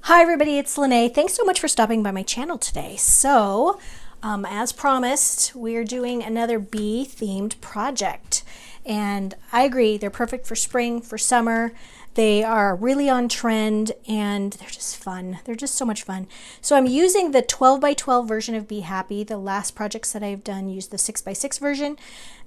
Hi everybody, it's Lene. Thanks so much for stopping by my channel today. So, as promised, we're doing another bee themed project. And I agree, they're perfect for spring, for summer. They are really on trend and they're just fun. They're just so much fun. So I'm using the 12 by 12 version of Be Happy. The last projects that I've done use the 6 by 6 version.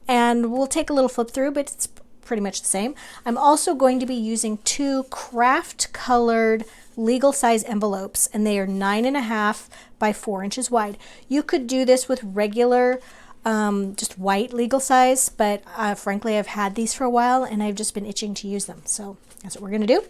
And we'll take a little flip through, but it's pretty much the same. I'm also going to be using two craft colored legal size envelopes, and they are 9.5 by 4 inches wide. You could do this with regular just white legal size, but frankly I've had these for a while and I've just been itching to use them, so that's what we're going to do.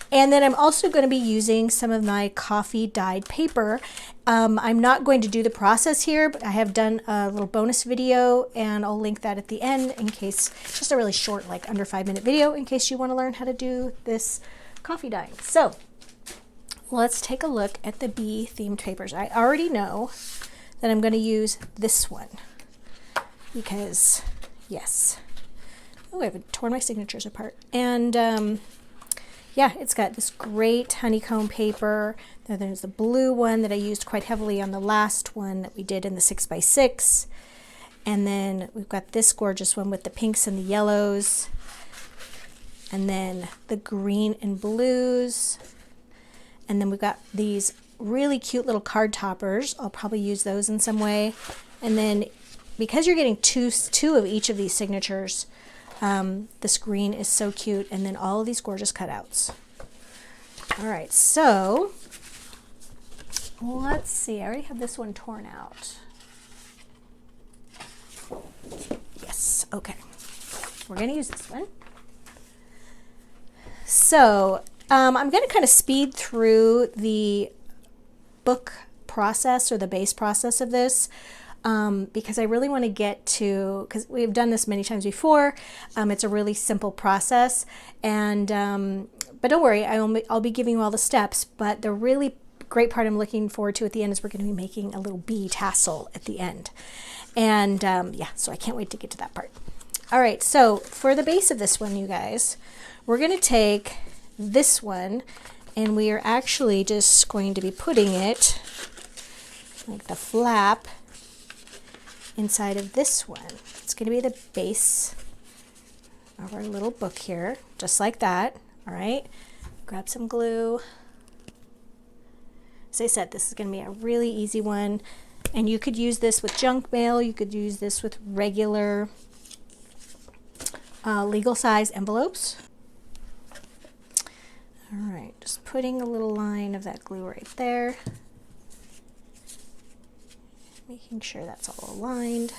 And then I'm also going to be using some of my coffee dyed paper. I'm not going to do the process here, but I have done a little bonus video and I'll link that at the end in case, just a really short, like under 5-minute video in case you want to learn how to do this coffee dyeing. So let's take a look at the bee themed papers. I already know that I'm going to use this one because yes. Oh, I haven't torn my signatures apart. And yeah, it's got this great honeycomb paper. Then there's the blue one that I used quite heavily on the last one that we did in the 6 by 6. And then we've got this gorgeous one with the pinks and the yellows. And then the green and blues. And then we've got these really cute little card toppers. I'll probably use those in some way. And then because you're getting two of each of these signatures, this green is so cute. And then all of these gorgeous cutouts. All right, so let's see. I already have this one torn out. Yes, okay. We're going to use this one. So I'm going to kind of speed through the book process or the base process of this because I really want to get to, because we've done this many times before. It's a really simple process, and but don't worry, I'll be giving you all the steps, but the really great part I'm looking forward to at the end is we're going to be making a little bee tassel at the end. And yeah, so I can't wait to get to that part. All right, so for the base of this one, you guys, we're going to take this one and we are actually just going to be putting it like the flap inside of this one. It's going to be the base of our little book here, just like that. All right, grab some glue. As I said, this is going to be a really easy one, and you could use this with junk mail. You could use this with regular legal size envelopes. All right, just putting a little line of that glue right there. Making sure that's all aligned.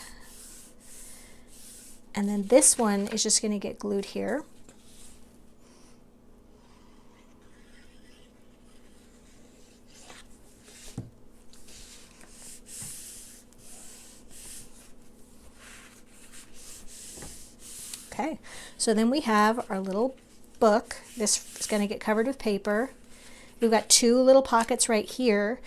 And then this one is just going to get glued here. Okay, so then we have our little book. This is going to get covered with paper. We've got two little pockets right here.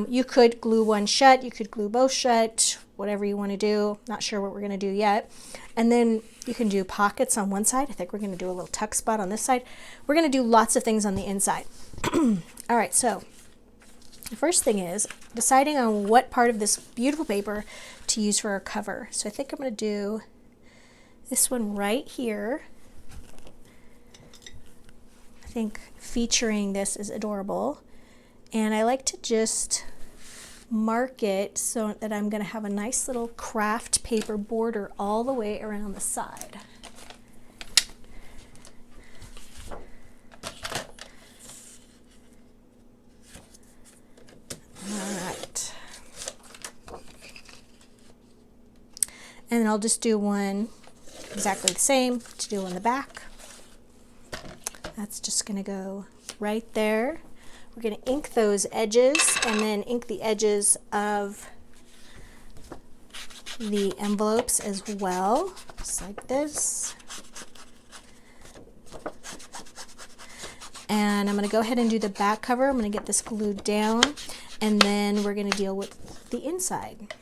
You could glue one shut, you could glue both shut, whatever you want to do. Not sure what we're going to do yet. And then you can do pockets on one side. I think we're going to do a little tuck spot on this side. We're going to do lots of things on the inside. All right, so the first thing is deciding on what part of this beautiful paper to use for our cover. So I think I'm going to do this one right here. I think featuring this is adorable. And I like to just mark it so that I'm going to have a nice little craft paper border all the way around the side. All right. And then I'll just do one exactly the same to do on the back. That's just going to go right there. We're going to ink those edges and then ink the edges of the envelopes as well, just like this. And I'm going to go ahead and do the back cover. I'm going to get this glued down, and then we're going to deal with the inside.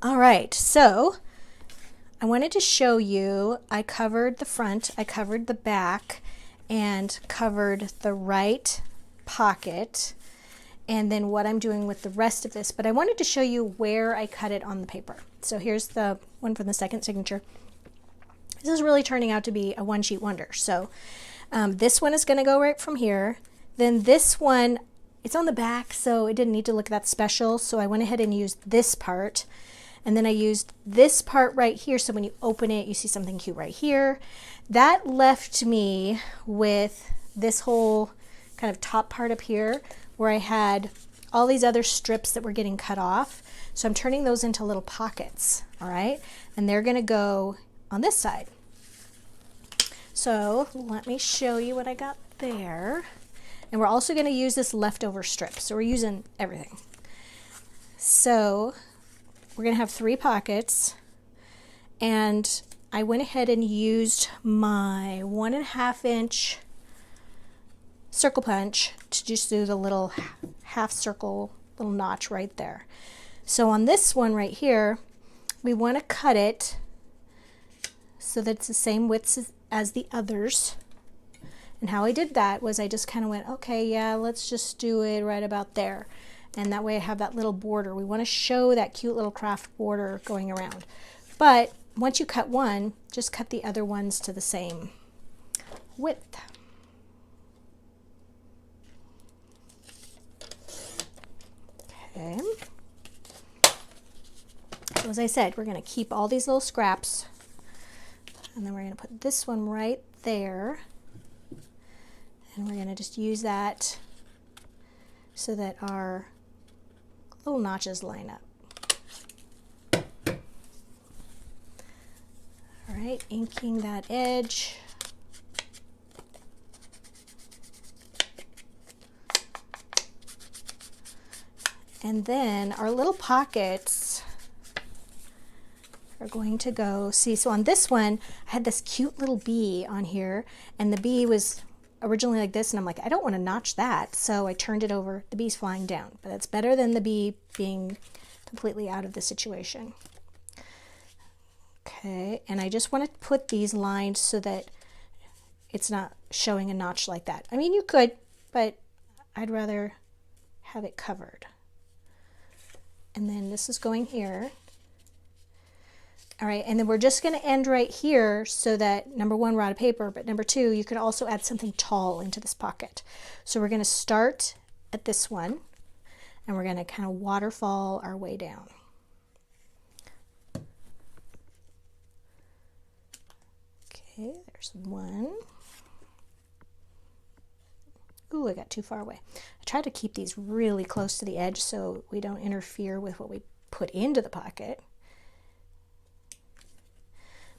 All right, so I wanted to show you, I covered the front, I covered the back, and covered the right pocket, and then what I'm doing with the rest of this. But I wanted to show you where I cut it on the paper. So here's the one from the second signature. This is really turning out to be a one sheet wonder. So this one is going to go right from here. Then this one, it's on the back, so it didn't need to look that special. So I went ahead and used this part. And then I used this part right here. So when you open it, you see something cute right here. That left me with this whole kind of top part up here where I had all these other strips that were getting cut off. So I'm turning those into little pockets, all right? And they're gonna go on this side. So let me show you what I got there. And we're also gonna use this leftover strip. So we're using everything. So we're gonna have 3 pockets, and I went ahead and used my 1.5 inch circle punch to just do the little half circle little notch right there. So on this one right here, we want to cut it so that it's the same width as the others. And how I did that was I just kind of went, okay, yeah, let's just do it right about there. And that way I have that little border. We want to show that cute little craft border going around. But once you cut one, just cut the other ones to the same width. Okay. So as I said, we're going to keep all these little scraps, and then we're going to put this one right there, and we're going to just use that so that our little notches line up. All right, inking that edge. And then our little pockets are going to go, see, so on this one, I had this cute little bee on here, and the bee was originally like this, and I'm like, I don't want to notch that. So I turned it over, the bee's flying down, but that's better than the bee being completely out of the situation. Okay, and I just want to put these lines so that it's not showing a notch like that. I mean, you could, but I'd rather have it covered. And then this is going here. All right, and then we're just gonna end right here so that number one, we're out of paper, but number two, you can also add something tall into this pocket. So we're gonna start at this one, and we're gonna kind of waterfall our way down. Okay, there's one. Ooh, I got too far away. I try to keep these really close to the edge so we don't interfere with what we put into the pocket.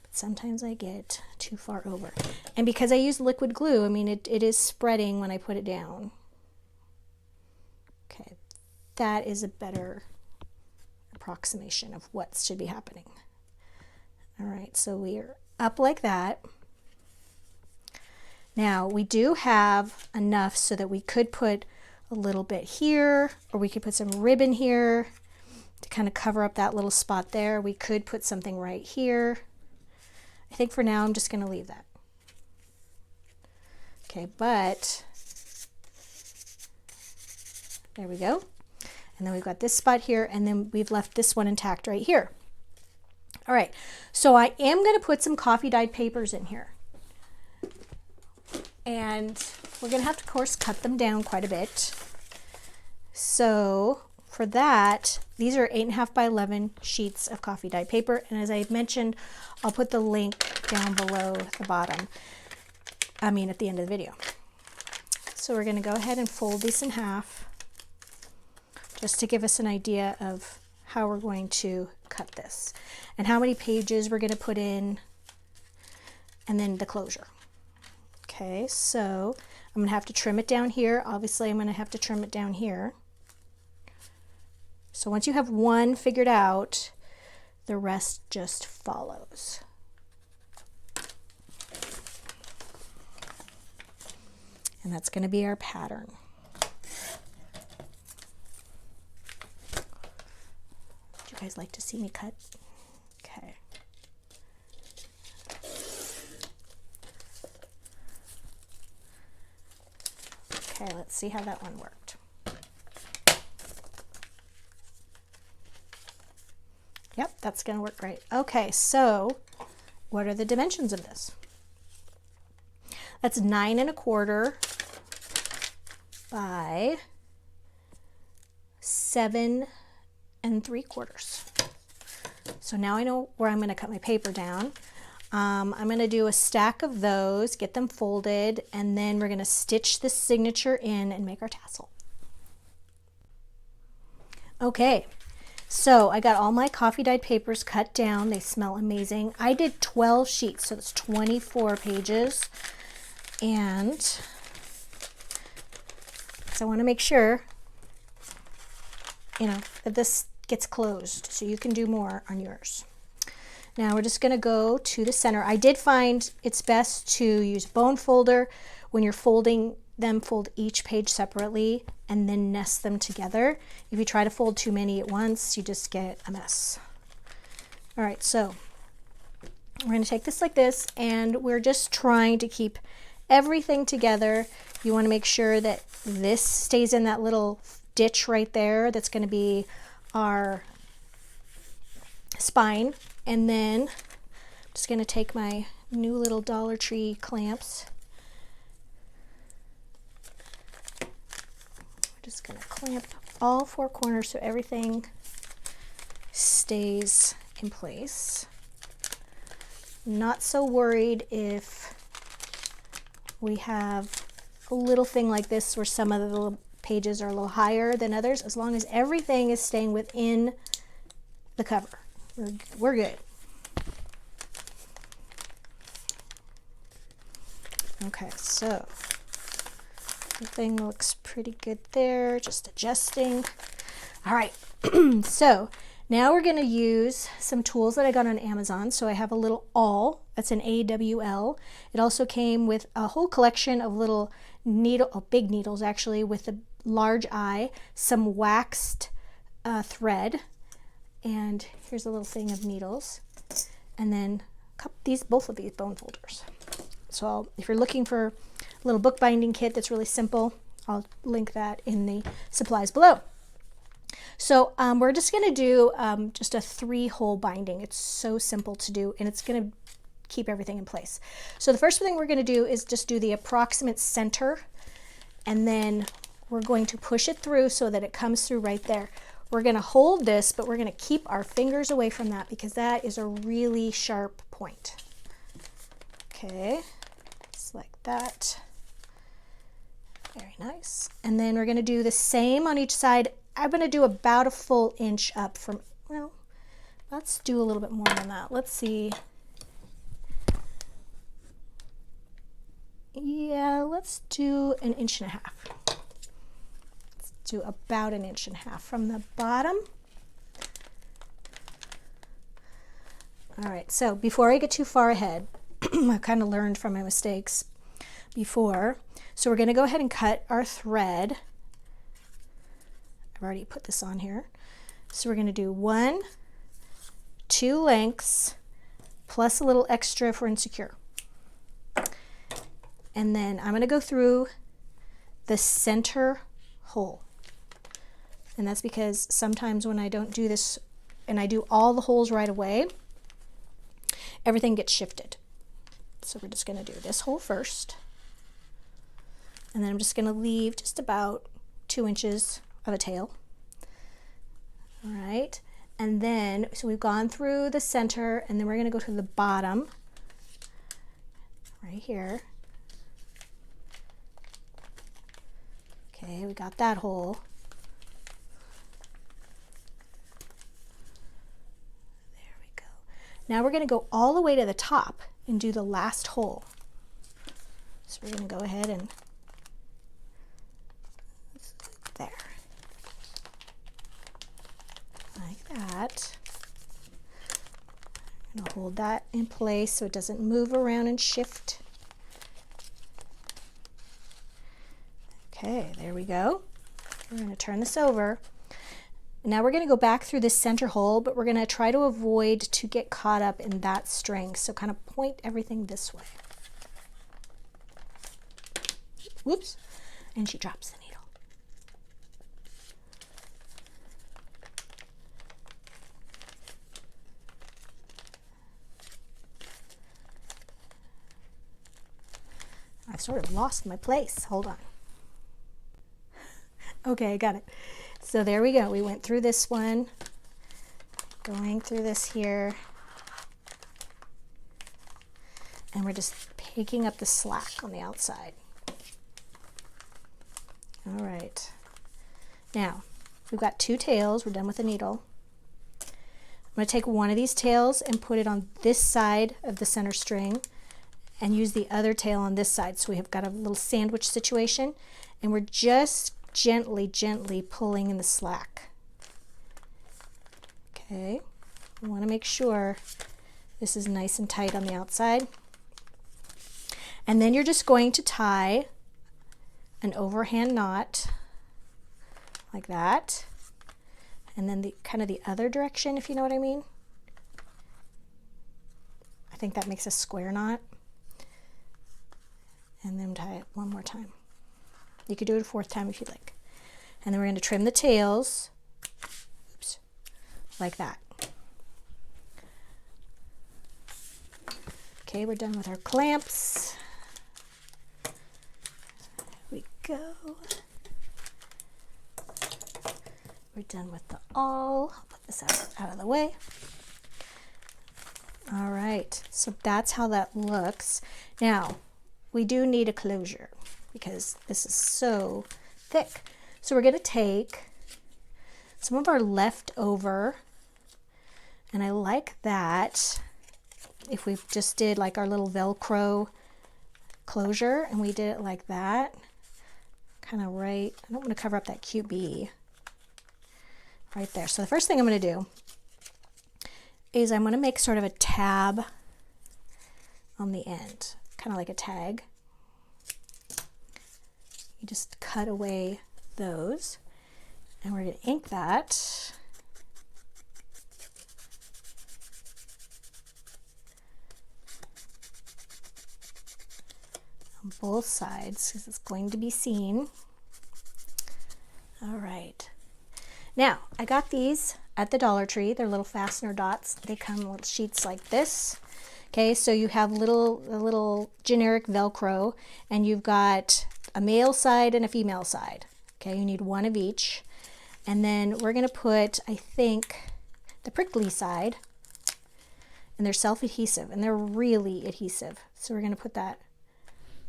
But sometimes I get too far over. And because I use liquid glue, I mean, it is spreading when I put it down. Okay, that is a better approximation of what should be happening. All right, so we're up like that. Now we do have enough so that we could put a little bit here, or we could put some ribbon here to kind of cover up that little spot there. We could put something right here. I think for now I'm just going to leave that. Okay, but there we go. And then we've got this spot here, and then we've left this one intact right here. All right, so I am going to put some coffee dyed papers in here. And we're going to have to, of course, cut them down quite a bit. So for that, these are 8.5 by 11 sheets of coffee dyed paper. And as I mentioned, I'll put the link down below the bottom. I mean, at the end of the video. So we're going to go ahead and fold these in half just to give us an idea of how we're going to cut this and how many pages we're going to put in, and then the closure. Okay, so I'm going to have to trim it down here. Obviously, I'm going to have to trim it down here. So once you have one figured out, the rest just follows. And that's going to be our pattern. Would you guys like to see me cut? Okay. see how that one worked. Yep, that's going to work great. Okay, so what are the dimensions of this? That's 9 1/4 by 7 3/4. So now I know where I'm going to cut my paper down. I'm going to do a stack of those, get them folded, and then we're going to stitch the signature in and make our tassel. Okay, so I got all my coffee dyed papers cut down. They smell amazing. I did 12 sheets, so that's 24 pages. And so I want to make sure, that this gets closed so you can do more on yours. Now we're just going to go to the center. I did find it's best to use bone folder. When you're folding them, fold each page separately and then nest them together. If you try to fold too many at once, you just get a mess. All right, so we're going to take this like this, and we're just trying to keep everything together. You want to make sure that this stays in that little ditch right there. That's going to be our spine. And then I'm just going to take my new little Dollar Tree clamps. We're just going to clamp all 4 corners so everything stays in place. Not so worried if we have a little thing like this where some of the little pages are a little higher than others, as long as everything is staying within the cover. We're good. Okay, so everything looks pretty good there, just adjusting. All right, so now we're going to use some tools that I got on Amazon. So I have a little awl, that's an AWL. It also came with a whole collection of little big needles actually, with a large eye, some waxed thread, and here's a little thing of needles, and then both of these bone folders. So if you're looking for a little bookbinding kit that's really simple, I'll link that in the supplies below. So we're just going to do just a 3-hole binding. It's so simple to do, and it's going to keep everything in place. So the first thing we're going to do is just do the approximate center, and then we're going to push it through so that it comes through right there. We're going to hold this, but we're going to keep our fingers away from that because that is a really sharp point. Okay, just like that. Very nice. And then we're going to do the same on each side. I'm going to do about a full inch up from, well, let's do a little bit more than that. Let's see. Yeah, let's do 1.5 inches. Let's do about 1.5 inches from the bottom. All right, so before I get too far ahead, I kind of learned from my mistakes before. So we're going to go ahead and cut our thread. I've already put this on here. So we're going to do 1, 2 lengths plus a little extra if we're insecure. And then I'm going to go through the center hole. And that's because sometimes when I don't do this and I do all the holes right away, everything gets shifted. So we're just going to do this hole first. And then I'm just going to leave just about 2 inches of a tail. All right. And then, so we've gone through the center, and then we're going to go to the bottom right here. Okay, we got that hole. There we go. Now we're going to go all the way to the top and do the last hole. So we're going to go ahead and there. Like that. I'm going to hold that in place so it doesn't move around and shift. Okay, there we go. We're going to turn this over. Now we're going to go back through this center hole, but we're going to try to avoid to get caught up in that string. So kind of point everything this way. Whoops. And she drops the needle. I've sort of lost my place. Hold on. Okay, I got it. So there we go. We went through this one, going through this here, and we're just picking up the slack on the outside. All right. Now, we've got 2 tails. We're done with the needle. I'm going to take one of these tails and put it on this side of the center string and use the other tail on this side. So we have got a little sandwich situation, and we're just gently pulling in the slack. Okay, we want to make sure this is nice and tight on the outside. And then you're just going to tie an overhand knot like that, and then the kind of the other direction, if you know what I mean. I think that makes a square knot. And then tie it one more time. You could do it a 4th time if you'd like. And then we're going to trim the tails, oops, like that. Okay, we're done with our clamps. There we go. We're done with the awl. I'll put this out of the way. All right, so that's how that looks. Now, we do need a closure because this is so thick. So we're going to take some of our leftover, and I like that if we just did like our little Velcro closure and we did it like that, kind of right, I don't want to cover up that cute bee right there. So the first thing I'm going to do is I'm going to make sort of a tab on the end, kind of like a tag. You just cut away those, and we're going to ink that. On both sides because it's going to be seen. All right. Now, I got these at the Dollar Tree. They're little fastener dots. They come in little sheets like this. Okay, so you have a little generic Velcro, and you've got a male side and a female side. Okay, you need one of each. And then we're going to put, I think, the prickly side, and they're self-adhesive, and they're really adhesive. So we're going to put that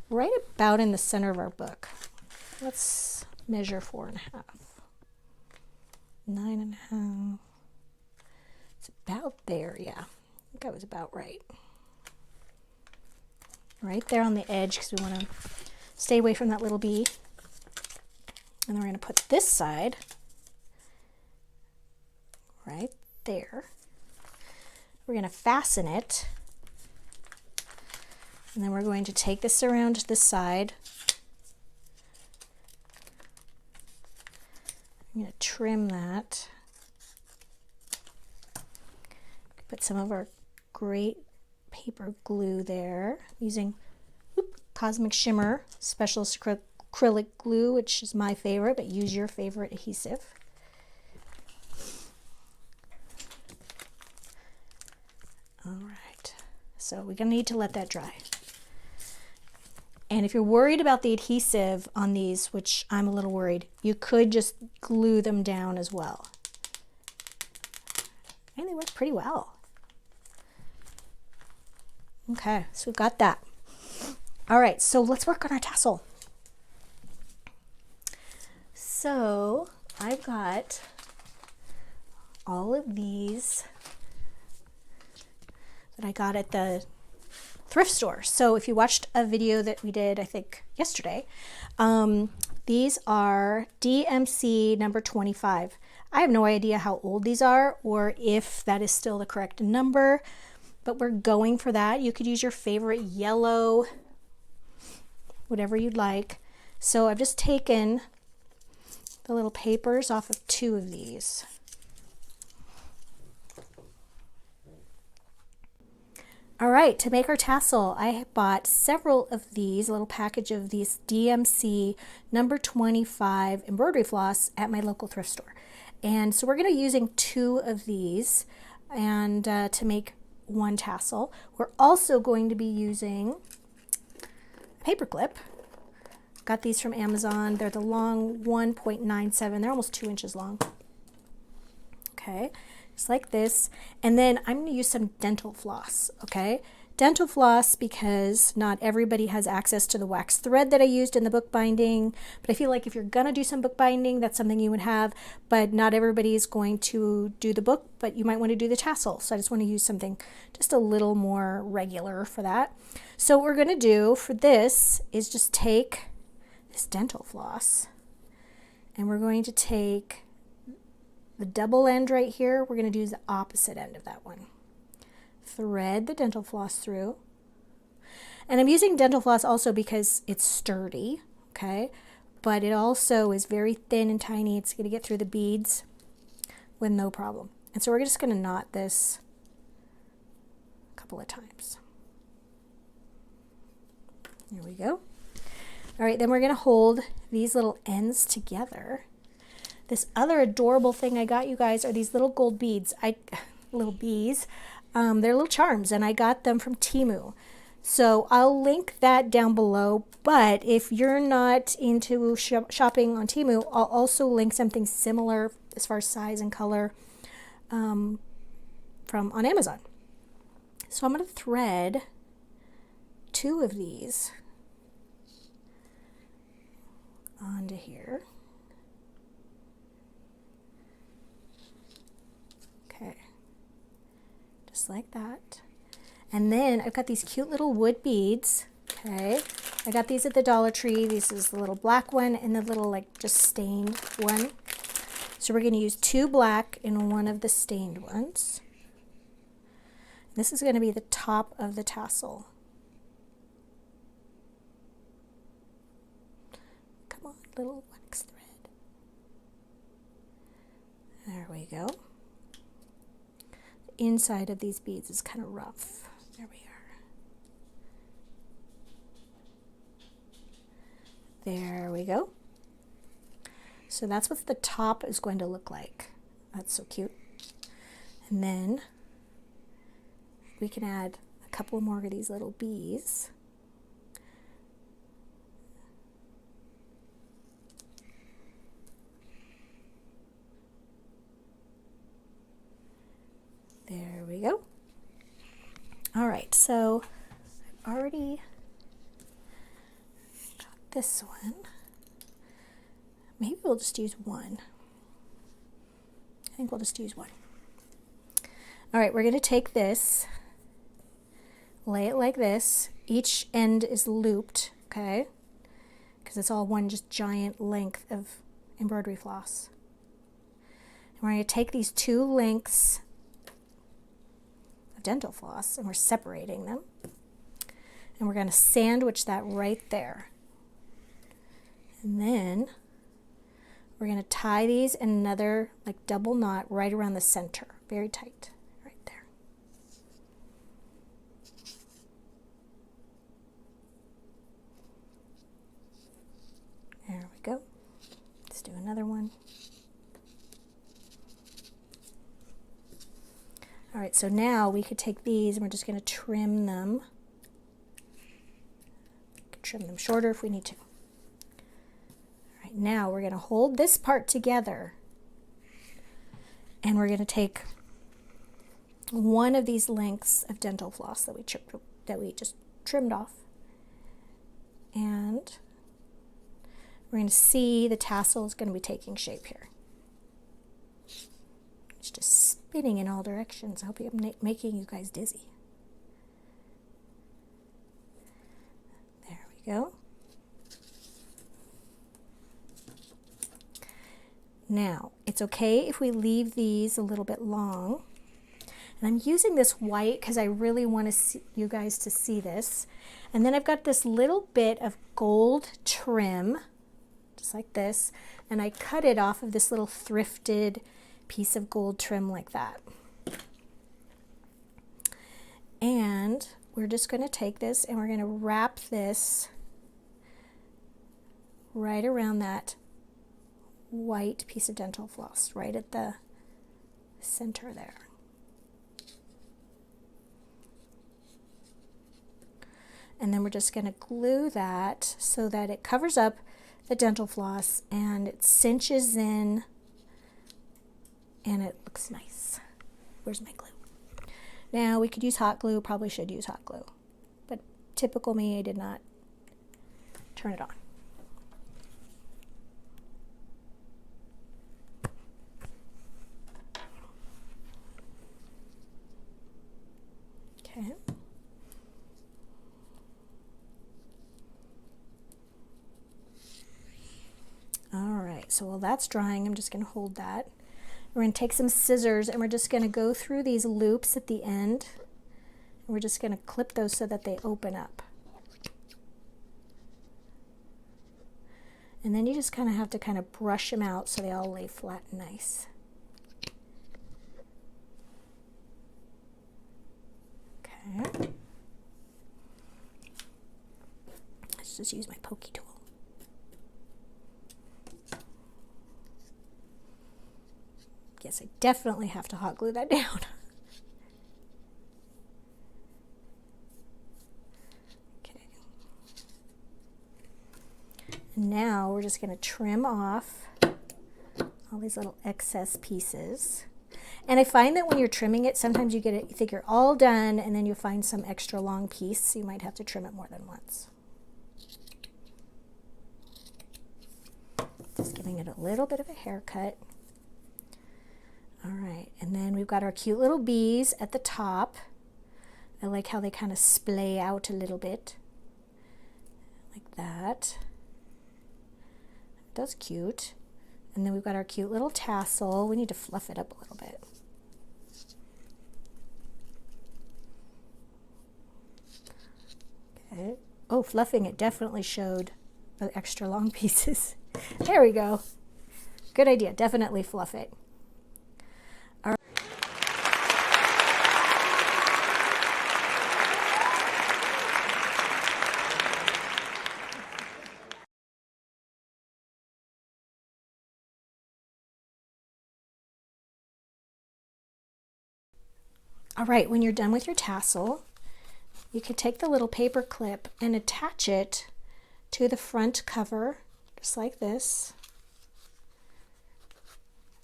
right about in the center of our book. Let's measure 4.5. 9.5. It's about there, yeah. I think I was about right. Right there on the edge because we want to stay away from that little bee. And then we're going to put this side right there. We're going to fasten it. And then we're going to take this around to this side. I'm going to trim that. Put some of our great paper glue there using Cosmic Shimmer Specialist Acrylic Glue, which is my favorite, but use your favorite adhesive. All right, so we're going to need to let that dry. And if you're worried about the adhesive on these, which I'm a little worried, you could just glue them down as well. And they work pretty well. Okay, so we've got that. All right, so let's work on our tassel. So I've got all of these that I got at the thrift store. So if you watched a video that we did, I think yesterday, these are DMC number 25. I have no idea how old these are or if that is still the correct number, but we're going for that. You could use your favorite yellow, whatever you'd like. So I've just taken the little papers off of 2 of these. All right, to make our tassel, I bought several of these, a little package of these DMC number 25 embroidery floss at my local thrift store. And so we're going to be using 2 of these and to make one tassel. We're also going to be using a paper clip. Got these from Amazon. They're the long 1.97. They're almost 2 inches long. Okay, just like this. And then I'm going to use some dental floss, okay? Dental floss because not everybody has access to the wax thread that I used in the bookbinding, but I feel like if you're going to do some bookbinding, that's something you would have, but not everybody is going to do the book, but you might want to do the tassel. So I just want to use something just a little more regular for that. So what we're going to do for this is just take this dental floss and we're going to take the double end right here. We're going to do the opposite end of that one. Thread the dental floss through. And I'm using dental floss also because it's sturdy, okay? But it also is very thin and tiny. It's going to get through the beads with no problem. And so we're just going to knot this a couple of times. There we go. All right, then we're going to hold these little ends together. This other adorable thing I got, you guys, are these little gold beads. Little bees. They're little charms, and I got them from Temu. So I'll link that down below, but if you're not into shopping on Temu, I'll also link something similar as far as size and color from on Amazon. So I'm going to thread 2 of these onto here. Okay, just like that. And then I've got these cute little wood beads. Okay, I got these at the Dollar Tree. This is the little black one and the little like just stained one. So we're going to use 2 black and 1 of the stained ones. This is going to be the top of the tassel. Come on, little wax thread. There we go. The inside of these beads is kind of rough. There we are. There we go. So that's what the top is going to look like. That's so cute. And then we can add a couple more of these little bees. There we go. All right, so I've already got this one. Maybe we'll just use 1. I think we'll just use 1. All right, we're going to take this, lay it like this. Each end is looped, okay? Because it's all one just giant length of embroidery floss. And we're going to take these 2 lengths of dental floss and we're separating them. And we're going to sandwich that right there. And then we're going to tie these in another like double knot right around the center, very tight, right there. There we go. Let's do another one. All right, so now we could take these and we're just going to trim them. We can trim them shorter if we need to. Now we're going to hold this part together and we're going to take 1 of these lengths of dental floss that we just trimmed off, and we're going to see the tassel is going to be taking shape here. It's just spinning in all directions. I hope I'm making you guys dizzy. There we go. Now, it's okay if we leave these a little bit long. And I'm using this white because I really want you guys to see this. And then I've got this little bit of gold trim, just like this. And I cut it off of this little thrifted piece of gold trim like that. And we're just going to take this and we're going to wrap this right around that white piece of dental floss right at the center there. And then we're just going to glue that so that it covers up the dental floss and it cinches in and it looks nice. Where's my glue? Now we could use hot glue, probably should use hot glue, but typical me, I did not turn it on. Okay. All right, so while that's drying, I'm just going to hold that. We're going to take some scissors and we're just going to go through these loops at the end. And we're just going to clip those so that they open up. And then you just kind of have to kind of brush them out so they all lay flat and nice. Okay. Let's just use my pokey tool. Yes, I definitely have to hot glue that down. Okay. And now we're just going to trim off all these little excess pieces. And I find that when you're trimming it, sometimes you get it, you think you're all done, and then you find some extra long piece, so you might have to trim it more than once. Just giving it a little bit of a haircut. All right, and then we've got our cute little bees at the top. I like how they kind of splay out a little bit, like that. That's cute. And then we've got our cute little tassel. We need to fluff it up a little bit. Okay. Oh, fluffing it definitely showed the extra long pieces. There we go. Good idea. Definitely fluff it. All right, when you're done with your tassel, you can take the little paper clip and attach it to the front cover, just like this.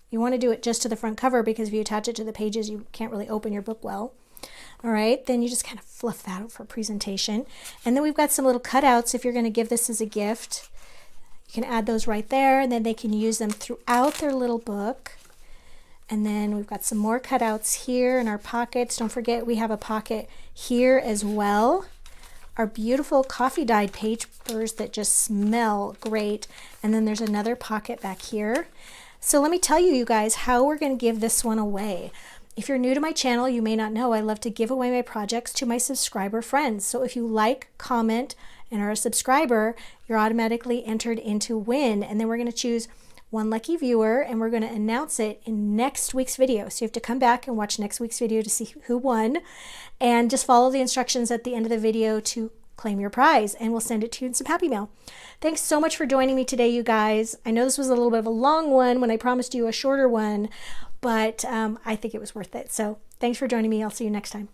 You want to do it just to the front cover because if you attach it to the pages, you can't really open your book well. All right, then you just kind of fluff that out for presentation. And then we've got some little cutouts if you're going to give this as a gift. You can add those right there, and then they can use them throughout their little book. And then we've got some more cutouts here in our pockets. Don't forget we have a pocket here as well. Our beautiful coffee dyed papers that just smell great. And then there's another pocket back here. So let me tell you guys how we're going to give this one away. If you're new to my channel, you may not know I love to give away my projects to my subscriber friends. So if you like, comment, and are a subscriber, you're automatically entered into win. And then we're going to choose one lucky viewer, and we're going to announce it in next week's video. So you have to come back and watch next week's video to see who won, and just follow the instructions at the end of the video to claim your prize, and we'll send it to you in some happy mail. Thanks so much for joining me today, you guys. I know this was a little bit of a long one when I promised you a shorter one, but I think it was worth it. So thanks for joining me. I'll see you next time.